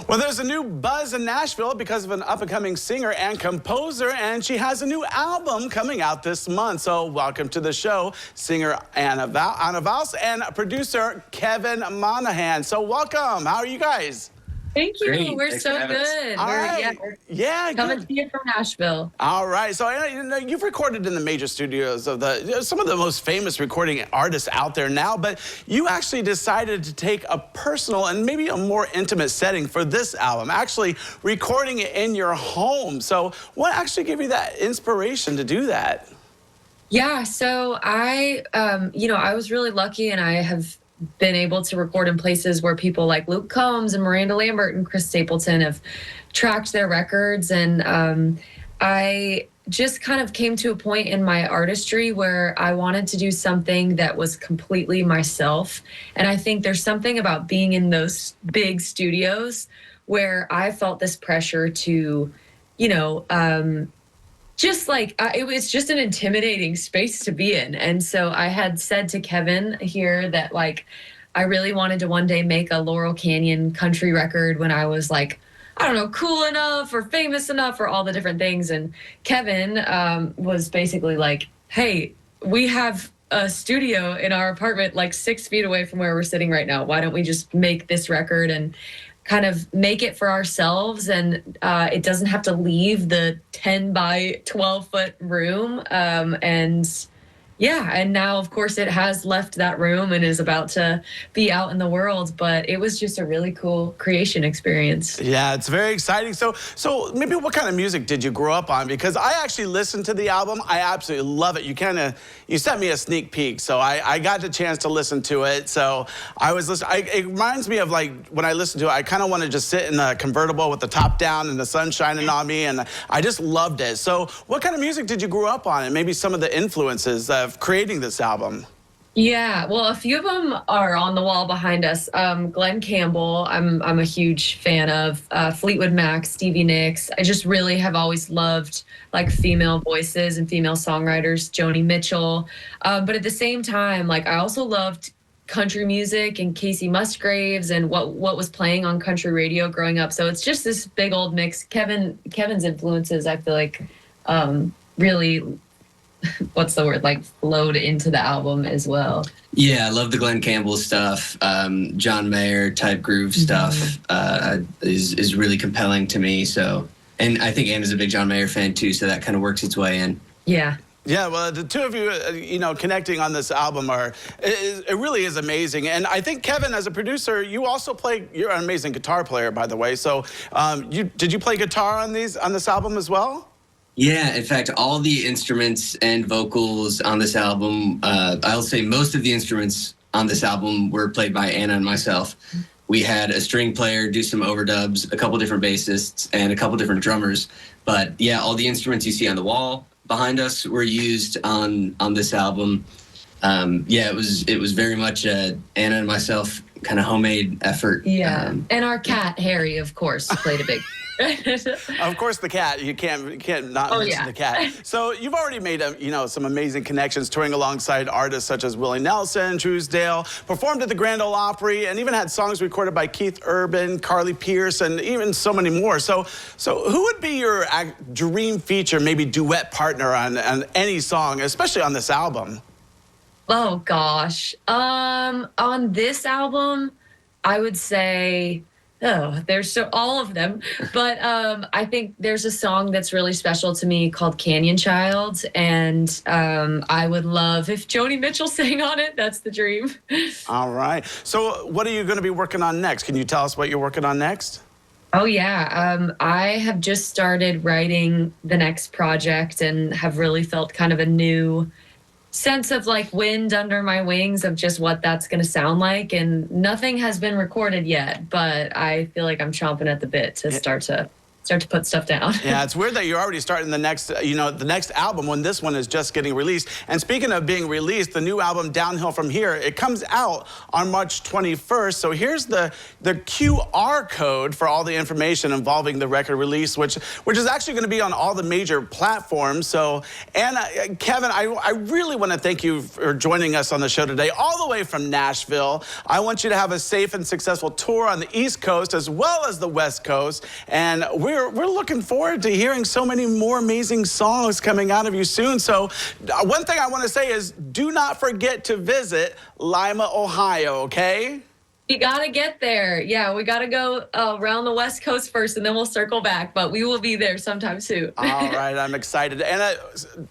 Well, there's a new buzz in Nashville because of an up-and-coming singer and composer, and she has a new album coming out this month. So welcome to the show, singer Anna Vaus and producer Kevin Monahan. So welcome. How are you guys? Thank you. Great. We're Thanks so for having us. good. All right. Yeah, Coming good. to you from Nashville. All right. So you've recorded in the major studios of some of the most famous recording artists out there now, but you actually decided to take a personal and maybe a more intimate setting for this album, actually recording it in your home. So what actually gave you that inspiration to do that? Yeah. So I was really lucky, and I have been able to record in places where people like Luke Combs and Miranda Lambert and Chris Stapleton have tracked their records. And I just kind of came to a point in my artistry where I wanted to do something that was completely myself. And I think there's something about being in those big studios where I felt this pressure to, it was just an intimidating space to be in. And so I had said to Kevin here that I really wanted to one day make a Laurel Canyon country record when I was cool enough or famous enough or all the different things. And Kevin was basically like, hey, we have a studio in our apartment 6 feet away from where we're sitting right now. Why don't we just make this record and kind of make it for ourselves, and it doesn't have to leave the 10 by 12 foot room. And now of course it has left that room and is about to be out in the world, but it was just a really cool creation experience. Yeah, it's very exciting. So maybe what kind of music did you grow up on? Because I actually listened to the album. I absolutely love it. You sent me a sneak peek, so I got the chance to listen to it. So I was listening. It reminds me of when I listen to it, I kind of want to just sit in a convertible with the top down and the sun shining on me, and I just loved it. So what kind of music did you grow up on, and maybe some of the influences of creating this album? Yeah, well, a few of them are on the wall behind us. Glenn Campbell, I'm a huge fan of. Fleetwood Mac, Stevie Nicks. I just really have always loved female voices and female songwriters, Joni Mitchell. But at the same time, I also loved country music and Casey Musgraves and what was playing on country radio growing up. So it's just this big old mix. Kevin's influences, I feel really, what's the word, flowed into the album as well. Yeah, I love the Glenn Campbell stuff. John Mayer type groove stuff is really compelling to me. So, and I think Anna's a big John Mayer fan too, so that kind of works its way in. Yeah. Yeah, well, the two of you, connecting on this album it really is amazing. And I think, Kevin, as a producer, you're an amazing guitar player, by the way. So did you play guitar on this album as well? Yeah, in fact, all the instruments and vocals on this album, I'll say most of the instruments on this album were played by Anna and myself. We had a string player do some overdubs, a couple different bassists, and a couple different drummers. But yeah, all the instruments you see on the wall behind us were used on this album. It was very much Anna and myself kind of homemade effort. Yeah, and our cat Harry, of course, played a big. Of course, the cat. You can't not mention the cat. So you've already made some amazing connections, touring alongside artists such as Willie Nelson, Truesdale, performed at the Grand Ole Opry, and even had songs recorded by Keith Urban, Carly Pearce, and even so many more. So who would be your dream feature, maybe duet partner on any song, especially on this album? Oh gosh, on this album, I would say. Oh, there's all of them. But I think there's a song that's really special to me called Canyon Child. And I would love if Joni Mitchell sang on it. That's the dream. All right. So what are you going to be working on next? Can you tell us what you're working on next? Oh, yeah. I have just started writing the next project and have really felt kind of a new sense of wind under my wings of just what that's going to sound like. And nothing has been recorded yet, but I feel like I'm chomping at the bit to start to start to put stuff down. Yeah, it's weird that you're already starting the next, the next album when this one is just getting released. And speaking of being released, the new album, Downhill From Here, it comes out on March 21st. So here's the QR code for all the information involving the record release, which is actually going to be on all the major platforms. So, Anna, Kevin, I really want to thank you for joining us on the show today, all the way from Nashville. I want you to have a safe and successful tour on the East Coast as well as the West Coast. And we're looking forward to hearing so many more amazing songs coming out of you soon. So one thing I want to say is do not forget to visit Lima, Ohio, okay? We got to get there. Yeah, we got to go around the West Coast first, and then we'll circle back. But we will be there sometime soon. All right, I'm excited. And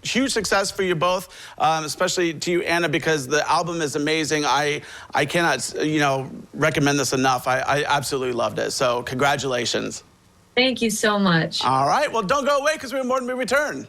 huge success for you both, especially to you, Anna, because the album is amazing. I cannot, recommend this enough. I absolutely loved it. So congratulations. Thank you so much. All right, well, don't go away because we have more when we return.